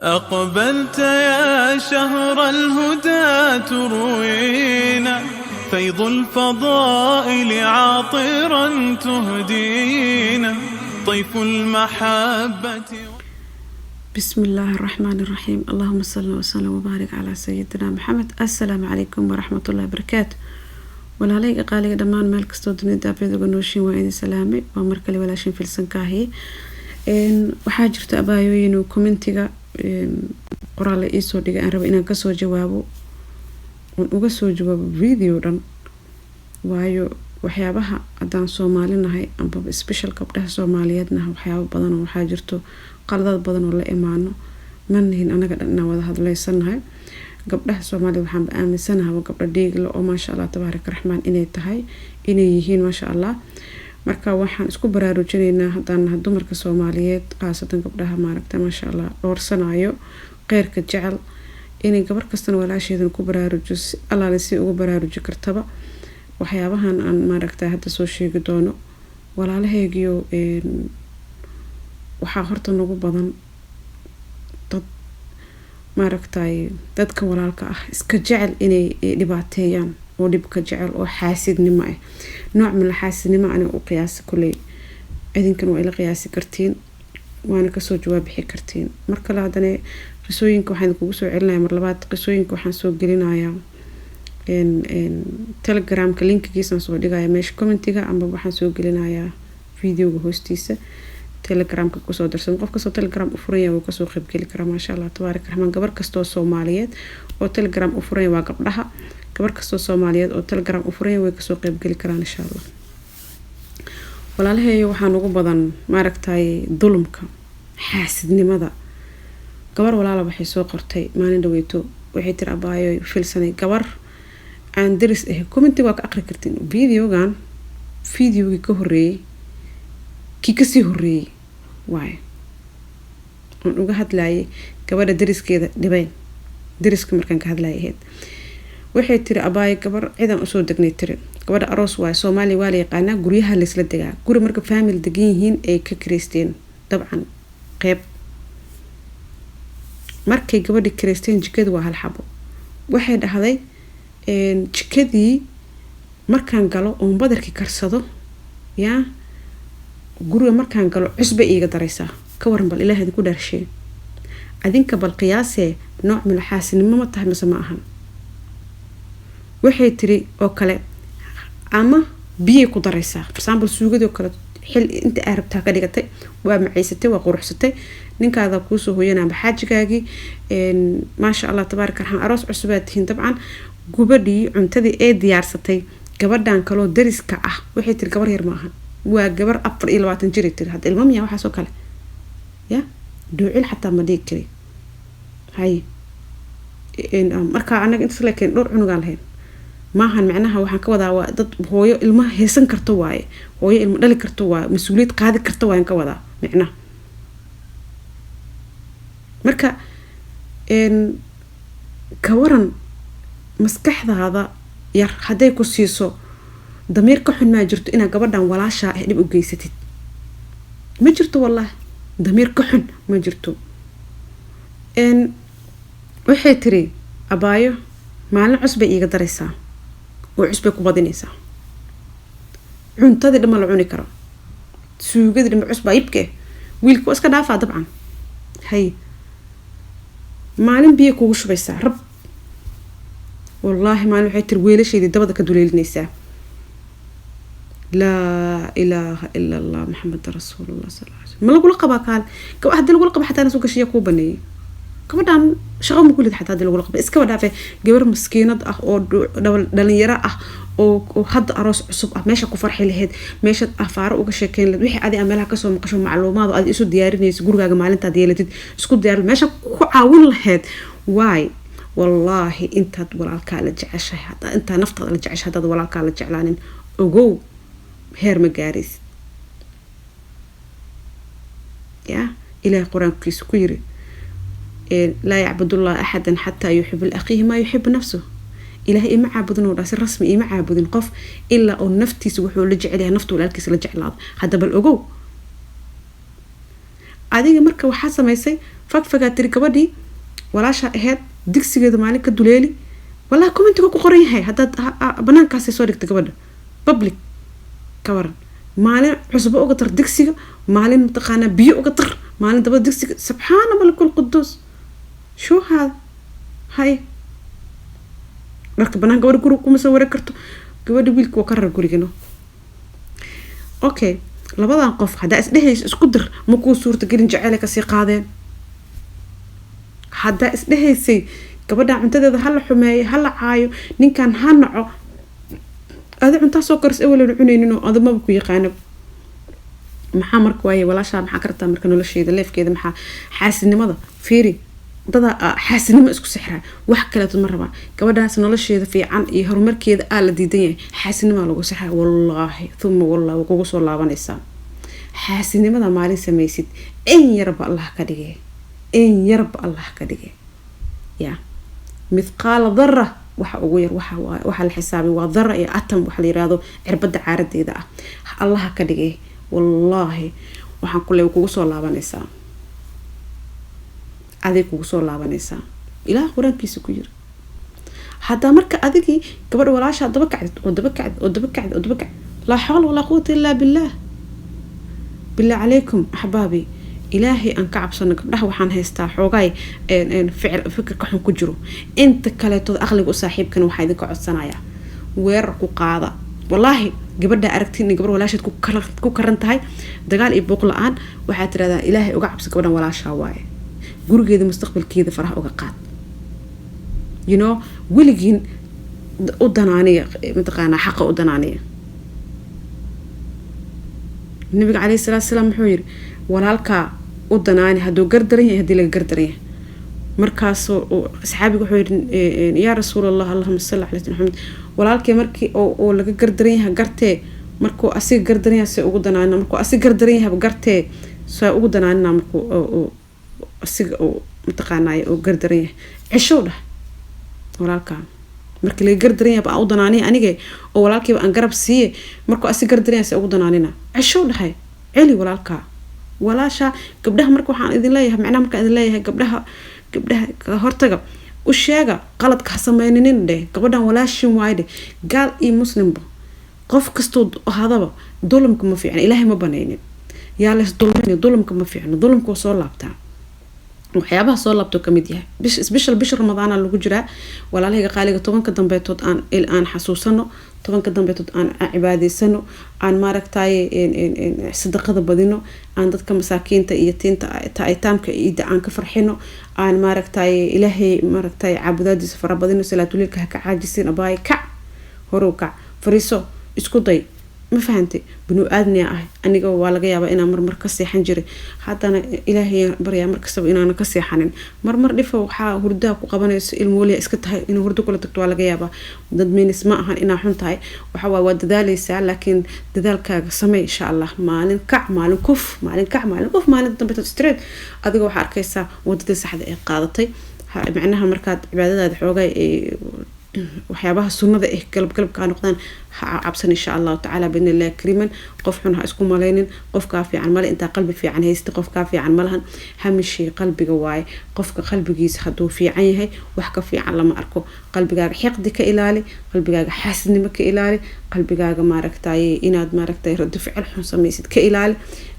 أقبلت يا شهر الهدى تروينا فيض الفضائل عاطرا تهدينا طيف المحبة. بسم الله الرحمن الرحيم. اللهم صل وسلم وبارك على سيدنا محمد. السلام عليكم ورحمة الله وبركاته. walaalay qaaliga dhamaan meel kastoo dunida aafiyad uga nooshiin waa idin salaamay waa markale walaashin filsankaahi waxaa jirta abaayooyin oo commentiga qoraal la soo dhigay aan rabo inaan kasoo jawaabo oo uga soo jawaabo video dhan waayo waxyaabaha hadaan Soomaalinahay amba special gabdhaha Soomaaliyeedna waxyaabo badan oo waxaa jirto qaladaad badan oo la imaano manhin anaga dhan wada hadlaysanahay gabdhaha Soomaaliyeed waxaan aaminsanahay gabdho dhiigla oo ma sha Allah tabaaraka raxmaan inay tahay inay yihiin ma sha Allah marka waxaan isku baraarujinaynaa hadaan dumarka Soomaaliyeed qaasatan gabdhaha maaragtay ma sha Allah doorsanayo qeyrka jecel inay gabar kastan walaasheedan ku baraarujiyo Allah la si ugu baraaruji kartaba waxyaabahan aan maaragtay hadda soo sheegi doono walaalahaygiyo waxa horta nagu badan maaragtay dadka walaalka ah iska jecel inay dhibaateeyaan oo dhibka jecel oo xaasidnimo ah nooc min xaasidnimo aan u qiyaas kulay idinkan waa ila qiyaasi kartiin waana ka soo jawaab bixi kartiin marka la hadane qisooyinka waxaan kugu soo celinayaa mar labaad qisooyinka waxaan soo gelinayaa Telegram-ka linkigiisa soo dhigaya meesha commentiga amba waxaan soo gelinayaa videoga hoostiisa Telegram-ka ku soo darsan qofka soo Telegram u furan yahay oo ka soo qayb gali kara ma sha Allah tabaaraka raxmaan gabar kasto Soomaaliyeed oo Telegram u furan waa gabdhaha gabar kasto Soomaaliyeed oo Telegram u furan way ka soo qayb gali karaan insha Allah walaalahay waxaan ugu badan maaragtay dulumka xaasidnimada gabar walaalo waxay soo qortay maalin dhaweeto waxay tir abaayo filsanay gabar aan diris commentiga waa ka aqri kartiin videogan ka horeeyay ka sii horeeyay waay aan uga hadlaayay gabadha diriskeeda dhibayn diriska markaan ka hadlaayay waxay tiri abaayo gabar ciidan u soo degnay tiri gabadha aroos waay Soomaali waa la yaqaanaa guryaha la isla degaa guri marka family degan yihiin ay ka kireysteen dabcan qayb markay gabadha kireysteen jikada waa hal xabo waxay dhahday jikadii markaan galo oo badarki karsado yaa guriga markaan galo cusba iiga daraysaa ka waran bal ilaahay ku dharshay adinka bal qiyaasee nooc min xaasinimo ma tahay mise ma ahan waxay tiri oo kale ama biyo ku daraysaa for example suugada oo kale xil inta arabta ka dhigatay waa maciisatay waa quruxsatay ninkaada ku soo hooyanaa xaajigaagi ma sha Allah tabaaraka raxmaan aroos cusubaad tihiin dabcan gubadii cuntadii ee diyaarsatay gabadhan kale dariska ah waxay tiri gabar yar ma ahan waa gabar 24 jir tir had ilmo miya waxa soo kale ya duucil xataa ma dhig kari hay marka anaga inta leeyahay dhor cunugan lahayn maahan macnaha waxaan ka wadaa waa dad hooyo ilmaha heesan karto waaye hooyo ilmo dhali karto waa mas'uuliyad qaadi karto waan ka wadaa macnaha marka ka waran maskaxdaada yar haday ku siiso damiir ka xun ma jirto ina gabadhan walaasha ah dib u geysatid ma jirto wallahi damiir ka xun ma jirto waxay tiri abaayo maalin cusba iiga daraysaa oo cusba ku badinaysaa cuntada dhama la cuni karo suugada dhama cusba ibke wiilku iska dhaafaa dabcan hay maalin biyo kugu shubaysaa rab wallahi maalin waxay tiri weelasheedii dabada ka duleelinaysaa لا إله إلا الله محمد رسول الله صلى الله عليه وسلم ما لقول قبا قال واحد لقول قبا حتى أنا سوق شيء كوبني كمان شغل مقولة حتى هذا لقول قبا إسكا ودافع جبر مسكينة أو دلنيرة أو حد أراس عصب ماشى كفرح لهاد ماشى أفار وكشيء كان لدوحي عادي أعملها كسر مقشون معلومات وعادي إيش ديارني يسقول جا جمالين تعديلتي سكول ديار ماشى عاون لهاد واي والله أنت ولا الكالة جعش هذا أنت نفترض الجعش هذا ولا الكالة جعلانين وجو هير مجاريس يا إلى القرآن كيسكيري لا يعبد الله أحدا حتى يحب الأخيه ما يحب نفسه إلهي إما عابدن وراس الرسمي إما عابدن قف إلا أو نفتي سوحو لجع عليها نفته ولا الكيس لجع العض هذا بالأجو adiga marka waxa sameysay fagfagaa tiri gabadhii walaasha ahayd digsigeeda maalin ka duleeli wallahi commentiga ku qoran yahay haddaad banaankaasi soo dhigta gabadha public ka waran maalin cusbo uga tar digsiga maalin mataqaanaa biyo uga tar maalin daba digsiga subxaana malikul quduus shuu haada hay dharka banaan gabadha guriga kuma soo wareeg karto gabadha wiilka waa ka rar gurigano okay labadan qof haddaa isdhehayso isku dir ma kuu suurtagelin jaceyl kasii qaadeen haddaa isdhehaysay gabadha cuntadeeda hala xumeeyo hala caayo ninkan ha naco adi cuntaa soo karis awalana cunaynin oo adamaba ku yaqaana maxaa marka waaye walaashaa maxaa kartaa marka nolosheeda leefkeeda maxaa xaasinimada fiiri dada xaasinimo isku sixraa wax kaleeto ma rabaa gabadhaas nolosheeda fiican iyo horumarkeeda la diidan yahay xaasinimo lagu sixraa wallaahi thumma wallahi waa kugu soo laabanaysaa xaasinimada maalin samaysid in yarba allah ka dhigay in yarba allah ka dhigay ya mithqaala dharra waxa ugu yar waxa la xisaabay waa dharra iyo atom waxa la yiraahdo cirbada caaradeeda ah allah ka dhigay wallaahi waxaan kulay kugu soo laabanaysaa adeeg kugu soo laabanaysaa ilaah quraankiisa ku yiri hadaa marka adigii gabadh walaasha daba kacd la hawla wala quwwata illa billah alaykum ahbaabi ilaahi aan ka cabsano gabdhaha waxaan haystaa xoogay fikirka xun ku jiro inta kale tood aqliga u saaxiibkan waxa idinka codsanaya weerar ku qaada wallahi gabadha aragtiin gabadh walaashad ku karan tahay dagaal iyo buuq la'aan waxa tiraahdaa ilaahay uga cabsi gabadhan walaasha waaye gurigeeda mustaqbalkeeda faraha uga qaad weligiin u danaaniya mataqaanaa xaqa u danaaniya nabiga calayhi salaatu wasalaam wuxuu yiri walaalkaa u danaani hadduu gardaran yahay haddii laga gardaran yahay markaasoo asxaabiga wuxuu yiri yaa rasuulallah allahuma salli calaa muxamed walaalkee markii oo laga gardaran yahay gartee markuu asiga gardaran yahay see ugu danaanina markuu asiga gardaran yahay gartee saa ugu danaanina markuu asiga oo mataqaanaayo oo gardaran yahay cishow dhah walaalkaa markii laga gardaran yahay baa u danaaniya anige oo walaalkiiba aan garab siiye markuu asiga gardaran yahay see ugu danaanina cishow dhahay celi walaalkaa walaasha gabdhaha marka waxaan idin leeyahay macnaha marka idin leeyahay gabdhaha hortaga u sheega qaladka ha sameyninin dheh gabadhan walaashin waayde gaal iyo muslimba qof kastoo hadaba dulumka ma fiicna ilaahay ma banaynin yaa lees dulmin dulumka ma fiicna dulumka soo laabtaa waxyaabaha soo laabto kamid yahay bish ramadaana lagu jiraa walaalahayga qaaliga 10ka dambeetood aan xasuusano 10ka dambeetood aan cibaadaysano aan maaragtay sadaqada badino aan dadka masaakiinta iyo tiinta taaytaamka iida aan ka farxino aan maaragtay ilaahay maaragtay caabudaadiisa farabadino salaatuleelka ka caajisin abaay ka horow fariiso isku day ma fahantay binu aadniya ah aniga waa laga yaabaa inaan marmar ka seexan jiray haddana ilaahay baryaa markastaba inaan ka seexanin marmar dhifo waxaa hurdaa ku qabanayso ilmooliya iska tahay inuu hurdo kula tagto waa laga yaabaa dad minis ma ahan inaa xun tahay waxa waa dadaalaysaa laakiin dadaalkaaga samee insha allah maalin kac maalin kuf maalin dambe straight adiga waxaa arkaysaa wadada saxda ee qaadatay macnaha markaad cibaadadaada xoogay waxyaabaha sunnada galabka noqdaan ha cabsan insha Allah ta'ala bin Allah kariman qof xun ha isku malaynin qofka fiican male inta qalbi fiican haysta qofka fiican malahan hamishi qalbiga waay qofka qalbigiisa haduu fiican yahay wax ka fiican lama arko qalbigaaga xiqdi ka ilaali qalbigaaga xaasidnimo ka ilaali qalbigaaga maaragtay inaad maaragtay rad ficil xun samaysid ka ilaali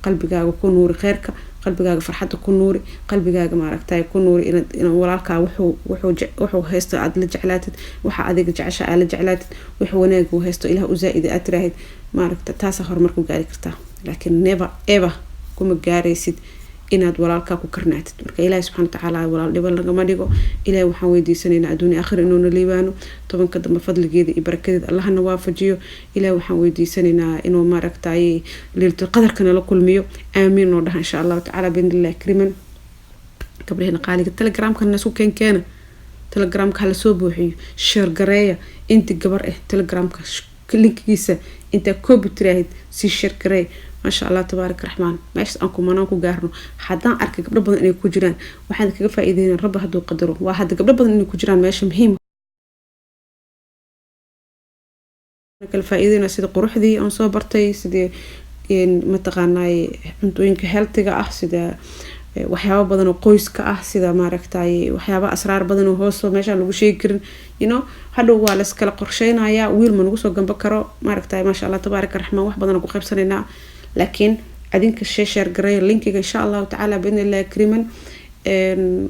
qalbigaaga ku nuuri khayrka qalbigaaga farxada ku nuuri qalbigaaga maaragtay ku nuuri in walaalka wuxuu haysto aad la jeclaatid waxa adiga jecesha aad la jeclaatid wax wanaag uu haysto ilaah u zaa'id aad tiraahid maaragtay taas horumar ku gaari kartaa laakiin never ever kuma gaaraysid inaad walaalka ku karnaatid marka ilaahay subhanahu wa ta'ala walaal dhiban lagama dhigo ilaahay waxaan weydiisanaynaa adduun aakhir inuu naliibaano 10ka dambe fadligeeda iyo barakadeeda allahna waafajiyo ilaahay waxaan weydiisanaynaa inuu maaragtay leelto qadarkana la kulmiyo aamiin oo dhahan insha Allah ta'ala binillah kariman kabrihna qaaliga telegramka nasku keena telegramka la soo buuxiyo share gareeya inta gabar telegramka linkigiisa inta koobi tiraahid si share gareey ما شاء الله تبارك الرحمن ماشي أنكم مناكو قارنو حدان أركي قبل بدن إني كوجران واحد كيف إيدين الرب هدو قدره واحد قبل بدن إني كوجران ماشي مهم الفائدين سيد قروح دي أنصو برتي سيد متقاناي أنتو إنك هلتقى سيد waxyaabo badan oo qoyska ah sida maaragtay waxyaabo asraar badan oo hoos meesha lagu sheegi karin hadhow waa la iskala qorsheynayaa wiil ma nagu soo gamba karo maaragtay maasha Allah tabaaraka raxmaan wax badan ku qaybsanaynaa laakiin adinka share garay linkiga insha Allah taala biidnillah kariman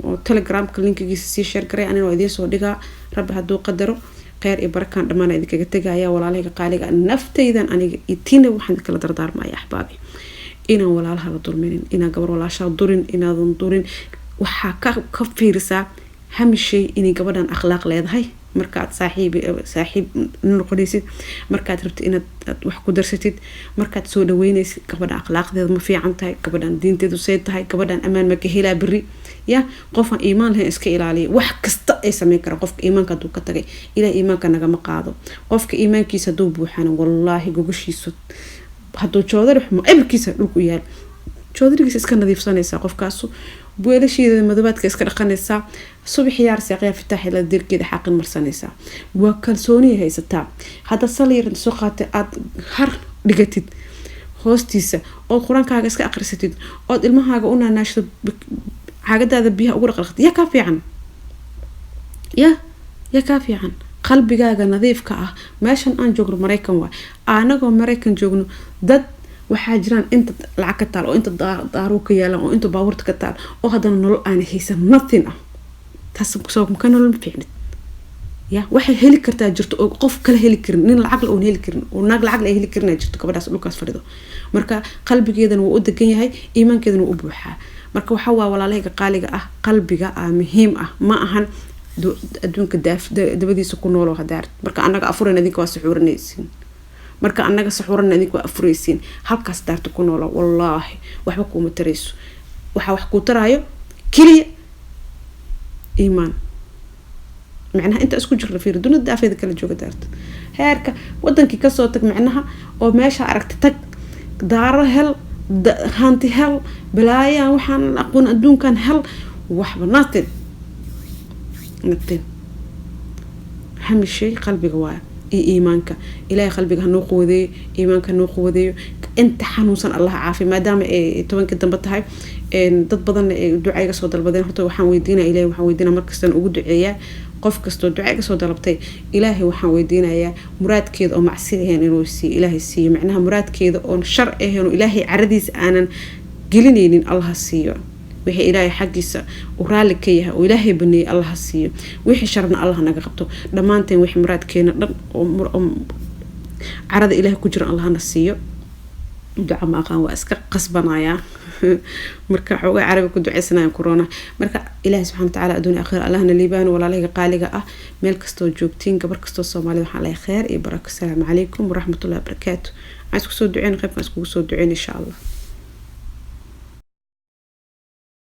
oo telegramka linkigiisa si share garay anina waa idin soo dhigaa rabbi haduu qadaro khayr iyo barakaan dhamaan idinkaga tagaya walaalahayga qaaliga naftaydan aniga itina waxaan kala dardaarmaya ahbaabi inaan walaalaha la dulminin inaan gabar walaasha durin inaadan durin waxa ka fiirsaa hamishay inay gabadhan akhlaaq leedahay markaad saaxiib noqonaysid markaad rabtid inaad wax ku darsatid markaad soo dhaweynaysid gabadha akhlaaqdeeda ma fiican tahay gabadhan diinteedu say tahay gabadhan amaan ma ka helaa bari qofan iimaan lahayn iska ilaaliya wax kasta ay sameyn karaan qofka iimaanka haduu ka tagay ilaa iimaanka nagama qaado qofka iimaankiisa haduu buuxana wallaahi gogashiisu haduu joodari xumo ebarkiisa dhulku yaal joodarigiisa iska nadiifsanaysaa qofkaasu weelashiida madabaadka iska dhaqanaysaa subax yaar saaqya fitaax la dirkeeda xaqin marsanaysaa waa kalsooni haysataa hada saliir soo qaatay aad har dhigatid hoostiisa oo quraankaaga iska akhrisatid oo ilmahaaga u naanaashto caagadaada biyaha ugu dhaqaqad ya ka fiican ya ka fiican qalbigaaga nadiifka ah meeshan aan joogno Mareykan waa anagoo Mareykan joogno dad waxaa jiraan inta lacag ka taal oo inta daaro ka yaalan oo inta baabuurta ka taal oo hadana nolol aan haysan nothing taas soo kuma nolol fiicnid waxay heli kartaa jirto oo qof kale heli karin nin lacag la oo heli karin oo naag lacag la heli karin jirto gabadhaas dhulkaas fadhido marka qalbigeedana wuu u degan yahay iimaankeedana wuu u buuxaa marka waxa waa walaalahayga qaaliga ah qalbiga muhiim ah ma ahan adduunka dabadiisa ku nool oo hadaar marka anaga afuran idinka waa suxuurinaysiin marka anaga saxuurana idinku afureysiin halkaas daarta ku nool wallaahi waxba kuma tarayso waxa wax ku taraayo kaliya iimaan macnaha inta isku jirna fiir dunida daafeeda kala jooga daarta heerka wadankii ka soo tag macnaha oo meesha aragti tag daaro hel hanti hel balaaya waxaan aqoon adduunkan hel waxba naatin hamishay qalbiga waa iimaanka ilaahay qalbiga hanoo quwadeeyo iimaanka hanoo quwadeeyo inta xanuunsan Allah caafi maadaama ay 10 dambe tahay dad badan ay ducayga soo dalbadeen horta waxaan weydiinaa markastan ugu duceeyaa qof kasto ducayga soo dalabtay ilaahay waxaan weydiinayaa muraadkeeda oo macsiyo ahayn inuu siiyo ilaahay siiyo macnaha muraadkeeda oo shar ahayn oo ilaahay caradiisa aanan gelinaynin Allah siiyo wixii ilaahay xaqiisa u raali ka yahay oo ilaahay baneey Allah siiyo wixii sharna Allah naga qabto dhamaanteen wixii muraadkeena dhan oo carada ilaahay ku jira Allah na siiyo duca ma aqaan waa iska qasbanaya marka xogaa carabi ku duceysanaayaan corona marka ilaahay subhanahu wa ta'ala adduunka aakhir allahna liibaan walaalahayga qaaliga ah meel kasto joogtiin gabar kasto Soomaaliya waxaan leeyahay khayr iyo barako. Assalaamu calaykum wa rahmatullahi wa barakaatuh. Aan isku soo duceyn qaybkan isku soo duceyn insha Allah.